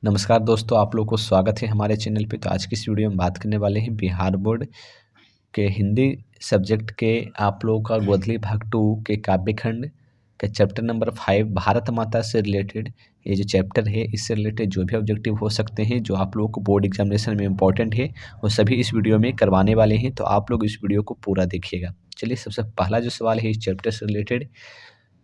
नमस्कार दोस्तों, आप लोग को स्वागत है हमारे चैनल पे। तो आज की इस वीडियो में बात करने वाले हैं बिहार बोर्ड के हिंदी सब्जेक्ट के आप लोगों का गोधली भाग 2 के काव्य खंड के चैप्टर नंबर 5 भारत माता से रिलेटेड। ये जो चैप्टर है इससे रिलेटेड जो भी ऑब्जेक्टिव हो सकते हैं जो आप लोगों को बोर्ड एग्जामिनेशन में इंपॉर्टेंट है वो सभी इस वीडियो में करवाने वाले हैं। तो आप लोग इस वीडियो को पूरा देखिएगा। चलिए, सबसे पहला जो सवाल है इस चैप्टर से रिलेटेड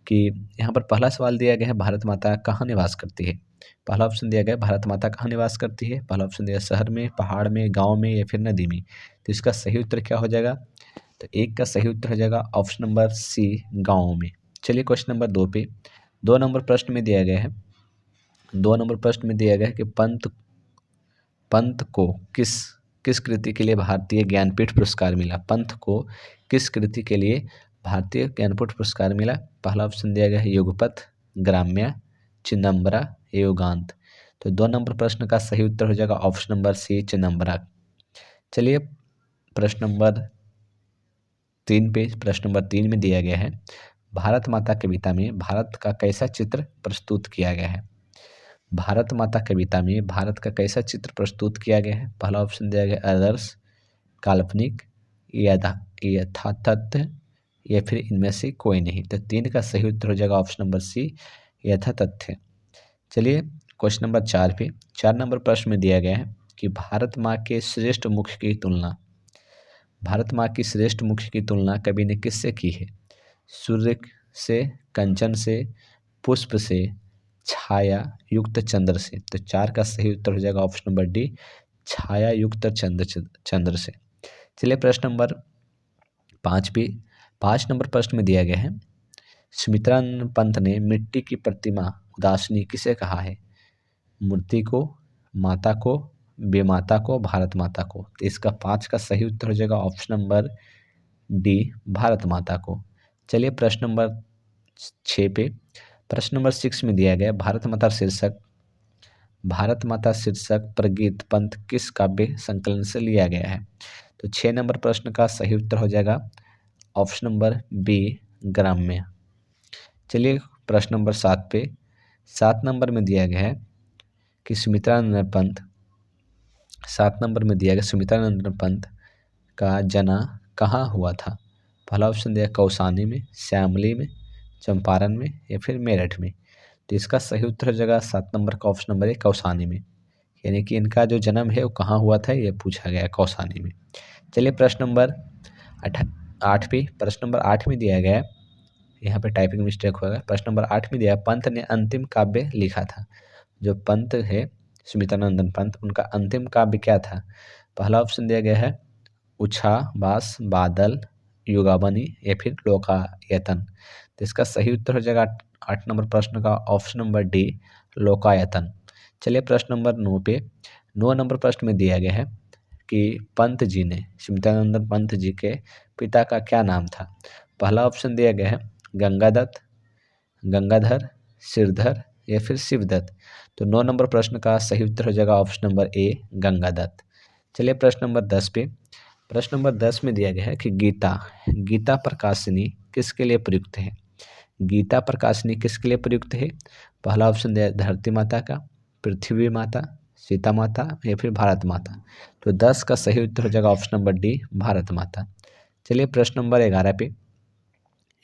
कि यहाँ पर पहला सवाल दिया गया है, भारत माता कहाँ निवास करती है। पहला ऑप्शन दिया गया है, भारत माता कहाँ निवास करती है। पहला ऑप्शन दिया शहर में, पहाड़ में, गांव में या फिर नदी में। तो इसका सही उत्तर क्या हो जाएगा? तो एक का सही उत्तर हो जाएगा ऑप्शन नंबर सी, गाँव में। चलिए क्वेश्चन नंबर 2 पे 2 नंबर प्रश्न में दिया गया है। 2 नंबर प्रश्न में दिया गया है कि पंत को किस कृति के लिए भारतीय ज्ञानपीठ पुरस्कार मिला। पंत को किस कृति के लिए भारतीय ज्ञानपीठ पुरस्कार मिला। पहला ऑप्शन दिया गया है युगपथ, ग्राम्य, चिदम्बरा, योगांत। तो 2 नंबर प्रश्न का सही उत्तर हो जाएगा ऑप्शन नंबर सी, चिदम्बरा। चलिए प्रश्न नंबर 3 में दिया गया है, भारत माता कविता में भारत का कैसा चित्र प्रस्तुत किया गया है। भारत माता कविता में भारत का कैसा चित्र प्रस्तुत किया गया है। पहला ऑप्शन दिया गया आदर्श, काल्पनिक, यथातथ या फिर इनमें से कोई नहीं। तो 3 का सही उत्तर हो जाएगा ऑप्शन नंबर सी, यथातथ्य। चलिए क्वेश्चन नंबर 4 नंबर प्रश्न में दिया गया है कि भारत माँ के श्रेष्ठ मुख की तुलना, भारत माँ की श्रेष्ठ मुख की तुलना कवि ने किससे की है। सूर्य से, कंचन से, पुष्प से, छाया युक्त चंद्र से। तो 4 का सही उत्तर हो जाएगा ऑप्शन नंबर डी, छाया युक्त चंद्र से। चलिए प्रश्न नंबर 5 नंबर प्रश्न में दिया गया है, सुमित्रानंद पंत ने मिट्टी की प्रतिमा उदासनी किसे कहा है। मूर्ति को, माता को, बेमाता को, भारत माता को। तो इसका 5 का सही उत्तर हो जाएगा ऑप्शन नंबर डी, भारत माता को। चलिए प्रश्न नंबर 6 प्रश्न नंबर 6 में दिया गया, भारत माता शीर्षक प्रगीत पंत किस काव्य संकलन से लिया गया है। तो 6 नंबर प्रश्न का सही उत्तर हो जाएगा ऑप्शन नंबर बी, ग्राम्य। चलिए प्रश्न नंबर 7 नंबर में दिया गया है कि सुमित्रानंद पंत का जन्म कहाँ हुआ था। पहला ऑप्शन दिया कौसानी में, श्यामली में, चंपारण में या फिर मेरठ में। तो इसका सही उत्तर हो जाएगा 7 नंबर का ऑप्शन नंबर 1, कौसानी में। यानी कि इनका जो जन्म है वो कहाँ हुआ था ये पूछा गया, कौसानी में। चलिए प्रश्न नंबर 8 में दिया गया है, यहाँ पे टाइपिंग मिस्टेक होगा। प्रश्न नंबर 8 में दिया, पंत ने अंतिम काव्य लिखा था। जो पंत है सुमित्रानंदन पंत, उनका अंतिम काव्य क्या था। पहला ऑप्शन दिया गया है उछा बास, बादल, युगावनी या फिर लोकायतन। तो इसका सही उत्तर हो जाएगा 8 नंबर प्रश्न का ऑप्शन नंबर डी, लोकायतन। चलिए प्रश्न नंबर 9 नंबर प्रश्न में दिया गया है कि पंत जी ने, सुमित्रानंदन पंत जी के पिता का क्या नाम था। पहला ऑप्शन दिया गया है गंगादत्त, गंगाधर, सिरधर या फिर शिवदत्त। तो 9 नंबर प्रश्न का सही उत्तर हो जाएगा ऑप्शन नंबर ए, गंगादत्त। चलिए प्रश्न नंबर 10 में दिया गया है कि गीता प्रकाशिनी किसके लिए प्रयुक्त है। गीता प्रकाशिनी किसके लिए प्रयुक्त है। पहला ऑप्शन दिया धरती माता का, पृथ्वी माता, सीता माता या फिर भारत माता। तो 10 का सही उत्तर हो जाएगा ऑप्शन नंबर डी, भारत माता। चलिए प्रश्न नंबर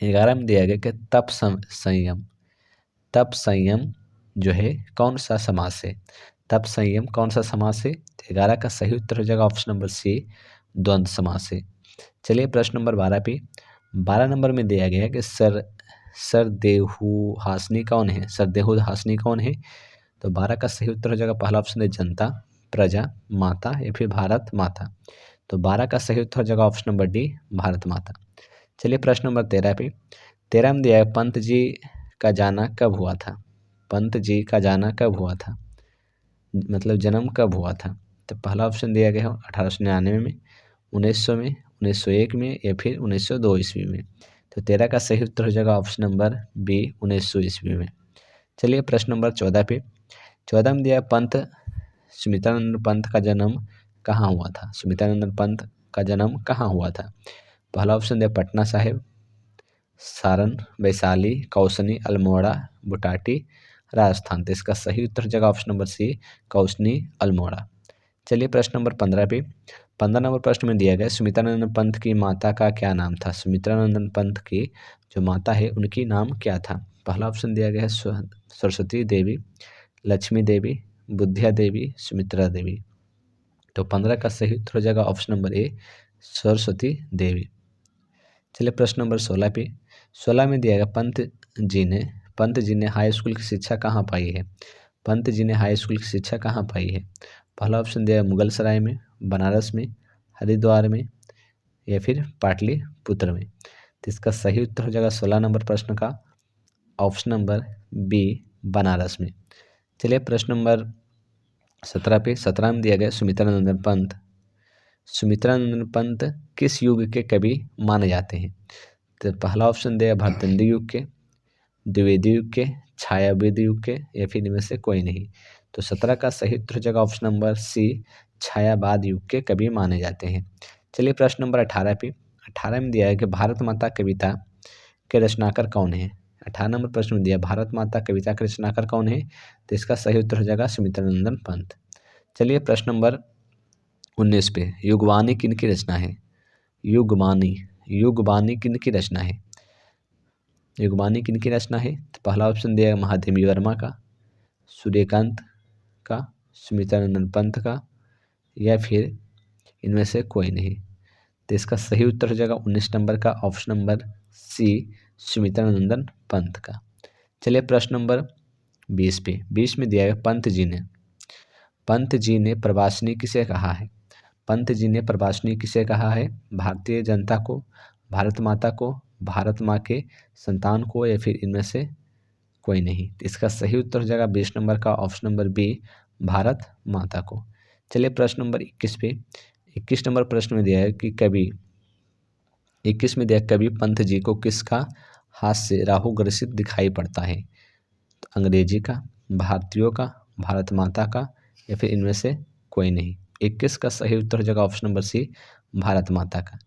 11 में दिया गया कि तप संयम जो है कौन सा समास है। तप संयम कौन सा समास है। 11 का सही उत्तर हो जाएगा ऑप्शन नंबर सी, द्वंद्व समास है। चलिए प्रश्न नंबर 12 नंबर में दिया गया है कि सरदेहु हासनी कौन है। तो 12 का सही उत्तर हो जाएगा, पहला ऑप्शन है जनता, प्रजा, माता या फिर भारत माता। तो 12 का सही उत्तर हो जाएगा ऑप्शन नंबर डी, भारत माता। चलिए प्रश्न नंबर 13 में दिया है पंत जी का जाना कब हुआ था। पंत जी का जाना कब हुआ था, मतलब जन्म कब हुआ था। तो पहला ऑप्शन दिया गया है 1899 में, 1900 में, 1901 में या फिर 1902 ईस्वी में। तो 13 का सही उत्तर हो जाएगा ऑप्शन नंबर बी, 1900 ईस्वी में। चलिए प्रश्न नंबर 14 में दिया सुमित्रानंद पंत का जन्म कहाँ हुआ था। सुमित्रानंद पंत का जन्म कहाँ हुआ था। पहला ऑप्शन दिया पटना साहिब, सारण, वैशाली, कौसनी, अल्मोड़ा, बुटाटी, राजस्थान। तो इसका सही उत्तर हो जाएगा ऑप्शन नंबर सी, कौसनी अल्मोड़ा। चलिए प्रश्न नंबर 15 पे। 15 नंबर प्रश्न में दिया गया सुमित्रानंदन पंत की माता का क्या नाम था। सुमित्रानंदन पंत की जो माता है उनकी नाम क्या था। पहला ऑप्शन दिया गया है सरस्वती देवी, लक्ष्मी देवी, बुद्धिया देवी, सुमित्रा देवी। तो 15 का सही उत्तर हो जाएगा ऑप्शन नंबर ए, सरस्वती देवी। चलिए प्रश्न नंबर 16 पे। 16 में दिया गया पंत जी ने हाई स्कूल की शिक्षा कहाँ पाई है। पंत जी ने हाई स्कूल की शिक्षा कहाँ पाई है। पहला ऑप्शन दिया मुगल सराय में, बनारस में, हरिद्वार में या फिर पाटलिपुत्र में। तो इसका सही उत्तर हो जाएगा 16 नंबर प्रश्न का ऑप्शन नंबर बी, बनारस में। चलिए प्रश्न नंबर 17 पे। 17 में दिया गया सुमित्रानंदन पंत किस युग के कवि माने जाते हैं। तो पहला ऑप्शन दिया भारतेंदु युग के, द्विवेदी युग के, छायावेद युग के या फिर इनमें से कोई नहीं। तो 17 का सही उत्तर हो जाएगा ऑप्शन नंबर सी, छायावाद युग के कवि माने जाते हैं। चलिए प्रश्न नंबर 18 पे। 18 में दिया है कि भारत माता कविता के रचनाकार कौन है। 18 नंबर प्रश्न में दिया भारत माता कविता के रचनाकार कौन है। तो इसका सही उत्तर हो जाएगा सुमित्रानंदन पंत। चलिए प्रश्न नंबर 19 पे। युगवाणी किनकी रचना है। युगवाणी किनकी रचना है। युगवाणी किनकी रचना है। तो पहला ऑप्शन दिया महादेवी वर्मा का, सूर्यकांत का, सुमित्रानंदन पंत का या फिर इनमें से कोई नहीं। तो इसका सही उत्तर हो जाएगा 19 नंबर का option number C, Sumitranandan Pant का। चलिए प्रश्न नंबर 20 पे। 20 में दिया है पंत जी ने प्रवासनी किसे कहा है। पंत जी ने प्रवासनी किसे कहा है। भारतीय जनता को, भारत माता को, भारत माँ के संतान को या फिर इनमें से कोई नहीं। तो इसका सही उत्तर हो जाएगा 20 नंबर का ऑप्शन नंबर बी, भारत माता को। चलिए प्रश्न नंबर 21 पे। 21 नंबर प्रश्न में दिया है कि कवि पंत जी को किसका हास्य राहु ग्रसित दिखाई पड़ता है। तो अंग्रेजी का, भारतीयों का, भारत माता का या फिर इनमें से कोई नहीं। 21 का सही उत्तर हो जाएगा ऑप्शन नंबर सी, भारत माता का।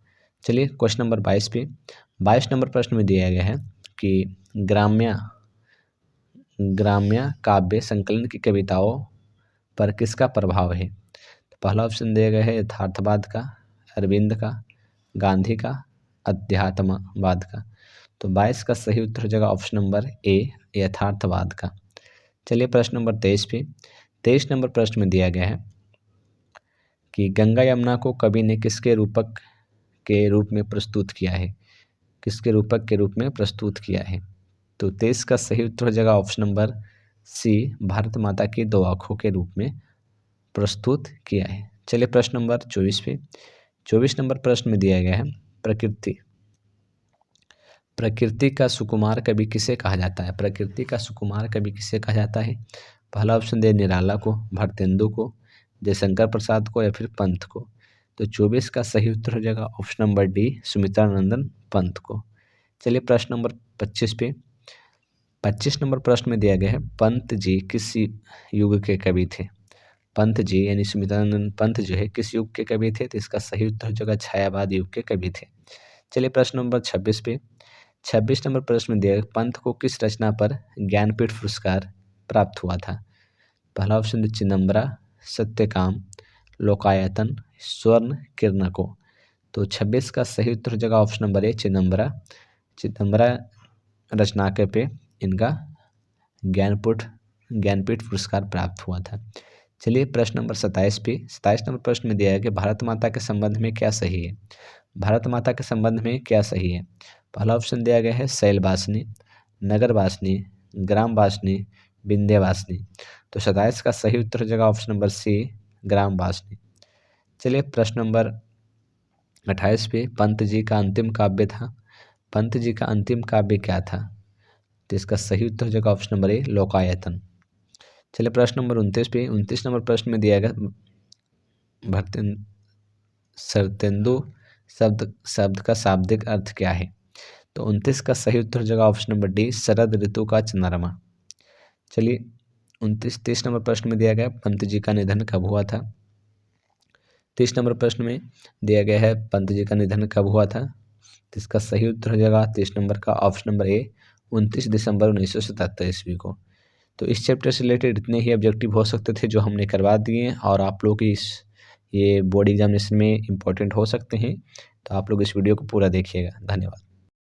चलिए क्वेश्चन नंबर 22 पे। 22 नंबर प्रश्न में दिया गया है कि ग्राम्य काव्य संकलन की कविताओं पर किसका प्रभाव है। तो पहला ऑप्शन दिया गया है यथार्थवाद का, अरविंद का, गांधी का, अध्यात्मवाद का। तो 22 का सही उत्तर हो जाएगा ऑप्शन नंबर ए, यथार्थवाद का। चलिए प्रश्न नंबर 23 पे। 23 नंबर प्रश्न में दिया गया है कि गंगा यमुना को कवि ने किसके रूपक के रूप में प्रस्तुत किया है। किसके रूपक के रूप में प्रस्तुत किया है। तो 23 का सही उत्तर हो जाएगा ऑप्शन नंबर सी, भारत माता की दो आँखों के रूप में प्रस्तुत किया है। चलिए प्रश्न नंबर 24 पे। 24 नंबर प्रश्न में दिया गया है प्रकृति का सुकुमार कवि किसे कहा जाता है। प्रकृति का सुकुमार कवि किसे कहा जाता है। पहला ऑप्शन दे निराला को, भारतेंदु को, जयशंकर प्रसाद को या फिर पंत को। तो 24 का सही उत्तर हो जाएगा option number D, Sumitranandan Pant को। चलिए प्रश्न नंबर 25 पे। 25 नंबर प्रश्न में दिया गया है पंत जी किस युग के कवि थे। पंत जी यानी सुमित्रानंदन पंत जो है किस युग के कवि थे। तो इसका सही उत्तर हो जाएगा छायावाद युग के कवि थे। चलिए प्रश्न नंबर 26 पे। 26 नंबर प्रश्न में दिया गया पंत को किस रचना पर ज्ञानपीठ पुरस्कार प्राप्त हुआ था। पहला ऑप्शन चिदम्बरा, सत्यकाम, लोकायतन, स्वर्ण किरणको। तो 26 का सही उत्तर हो जाएगा ऑप्शन नंबर ए, चिदम्बरा रचनाकार पे इनका ज्ञानपीठ पुरस्कार प्राप्त हुआ था। चलिए प्रश्न नंबर 27 पे। 27 नंबर प्रश्न में दिया है कि भारत माता के संबंध में क्या सही है। भारत माता के संबंध में क्या सही है। पहला ऑप्शन दिया गया है शैलवासिनी, नगरवासिनी, ग्रामवासिनी, विंध्यवासिनी। तो 27 का सही उत्तर हो जाएगा ऑप्शन नंबर सी, ग्रामवासिनी। चलिए प्रश्न नंबर 28 पे। पंत जी का अंतिम काव्य था। पंत जी का अंतिम काव्य क्या था। तो इसका सही उत्तर हो जाएगा ऑप्शन नंबर ए, लोकायतन। चलिए प्रश्न नंबर 29 पे। 29 नंबर प्रश्न में दिया गया शरतेंदु शब्द का शाब्दिक अर्थ क्या है। तो 29 का सही उत्तर हो जाएगा ऑप्शन नंबर डी, शरद ऋतु का चंद्रमा। चलिए 30 नंबर प्रश्न में दिया गया पंत जी का निधन कब हुआ था। 30 नंबर प्रश्न में दिया गया है पंत जी का निधन कब हुआ था। तो इसका सही उत्तर हो जाएगा 30 नंबर का ऑप्शन नंबर ए, 29 दिसंबर 1977 ईस्वी को। तो इस चैप्टर से रिलेटेड इतने ही ऑब्जेक्टिव हो सकते थे जो हमने करवा दिए हैं और आप लोग इस ये बोर्ड एग्जामिनेशन में इम्पोर्टेंट हो सकते हैं। तो आप लोग इस वीडियो को पूरा देखिएगा। धन्यवाद।